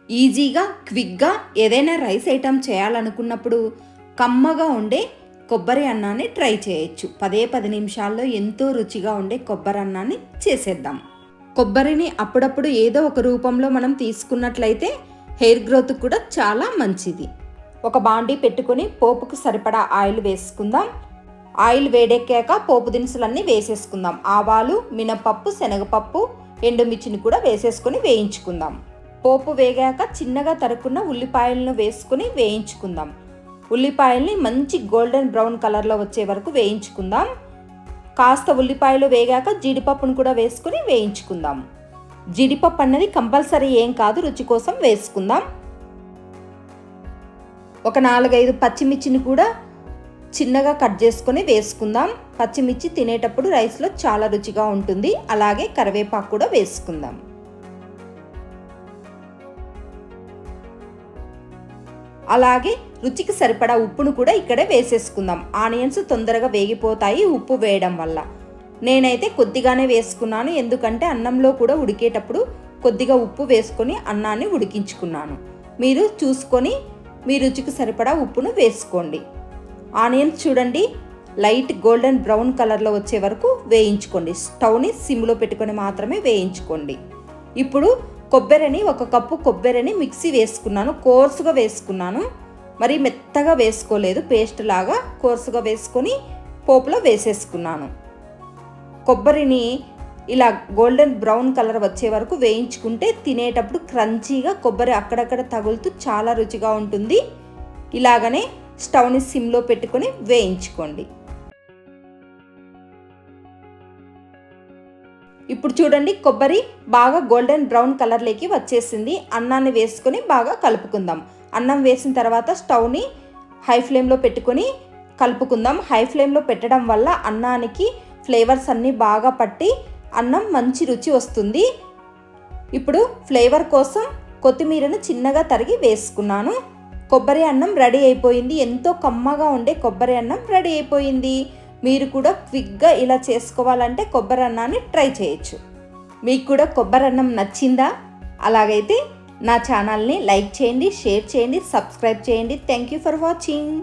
ఈజీగా క్విక్గా ఏదైనా రైస్ ఐటెం చేయాలనుకున్నప్పుడు కమ్మగా ఉండే కొబ్బరి అన్నాన్ని ట్రై చేయొచ్చు. 10 నిమిషాల్లో ఎంతో రుచిగా ఉండే కొబ్బరి అన్నాన్ని చేసేద్దాం. కొబ్బరిని అప్పుడప్పుడు ఏదో ఒక రూపంలో మనం తీసుకున్నట్లయితే హెయిర్ గ్రోత్ కూడా చాలా మంచిది. ఒక బాండీ పెట్టుకొని పోపుకు సరిపడా ఆయిల్ వేసుకుందాం. ఆయిల్ వేడెక్కాక పోపు దినుసులన్నీ వేసేసుకుందాం. ఆవాలు, మినపప్పు, శనగపప్పు, ఎండుమిర్చిని కూడా వేసేసుకొని వేయించుకుందాం. పోపు వేగాక చిన్నగా తరుక్కున్న ఉల్లిపాయలను వేసుకుని వేయించుకుందాం. ఉల్లిపాయల్ని మంచి గోల్డెన్ బ్రౌన్ కలర్లో వచ్చే వరకు వేయించుకుందాం. కాస్త ఉల్లిపాయలు వేగాక జీడిపప్పును కూడా వేసుకుని వేయించుకుందాం. జీడిపప్పు అన్నది కంపల్సరీ ఏం కాదు, రుచి కోసం వేసుకుందాం. ఒక 4-5 పచ్చిమిర్చిని కూడా చిన్నగా కట్ చేసుకొని వేసుకుందాం. పచ్చిమిర్చి తినేటప్పుడు రైస్లో చాలా రుచిగా ఉంటుంది. అలాగే కరివేపాకు కూడా వేసుకుందాం. అలాగే రుచికి సరిపడా ఉప్పును కూడా ఇక్కడే వేసేసుకుందాం. ఆనియన్స్ తొందరగా వేగిపోతాయి ఉప్పు వేయడం వల్ల. నేనైతే కొద్దిగానే వేసుకున్నాను, ఎందుకంటే అన్నంలో కూడా ఉడికేటప్పుడు కొద్దిగా ఉప్పు వేసుకొని అన్నాన్ని ఉడికించుకున్నాను. మీరు చూసుకొని మీ రుచికి సరిపడా ఉప్పును వేసుకోండి. ఆనియన్స్ చూడండి లైట్ గోల్డెన్ బ్రౌన్ కలర్లో వచ్చే వరకు వేయించుకోండి. స్టవ్ని సిమ్లో పెట్టుకొని మాత్రమే వేయించుకోండి. ఇప్పుడు కొబ్బరిని 1 కప్పు కొబ్బరిని మిక్సీ వేసుకున్నాను. కోర్సుగా వేసుకున్నాను, మరి మెత్తగా వేసుకోలేదు. పేస్ట్ లాగా కోర్సుగా వేసుకొని పోపులో వేసేసుకున్నాను. కొబ్బరిని ఇలా గోల్డెన్ బ్రౌన్ కలర్ వచ్చే వరకు వేయించుకుంటే తినేటప్పుడు క్రంచీగా కొబ్బరి అక్కడక్కడ తగులుతూ చాలా రుచిగా ఉంటుంది. ఇలాగనే స్టవ్ని సిమ్లో పెట్టుకొని వేయించుకోండి. ఇప్పుడు చూడండి కొబ్బరి బాగా గోల్డెన్ బ్రౌన్ కలర్లోకి వచ్చేసింది. అన్నాన్ని వేసుకొని బాగా కలుపుకుందాం. అన్నం వేసిన తర్వాత స్టవ్ని హై ఫ్లేమ్లో పెట్టుకొని కలుపుకుందాం. హై ఫ్లేమ్లో పెట్టడం వల్ల అన్నానికి ఫ్లేవర్స్ అన్నీ బాగా పట్టి అన్నం మంచి రుచి వస్తుంది. ఇప్పుడు ఫ్లేవర్ కోసం కొత్తిమీరను చిన్నగా తరిగి వేసుకున్నాను. కొబ్బరి అన్నం రెడీ అయిపోయింది. ఎంతో కమ్మగా ఉండే కొబ్బరి అన్నం రెడీ అయిపోయింది. మీరు కూడా క్విక్గా ఇలా చేసుకోవాలంటే కొబ్బరి అన్నాన్ని ట్రై చేయొచ్చు. మీకు కూడా కొబ్బరి అన్నం నచ్చిందా? అలాగైతే నా ఛానల్ని లైక్ చేయండి, షేర్ చేయండి, సబ్స్క్రైబ్ చేయండి. Thank you for watching.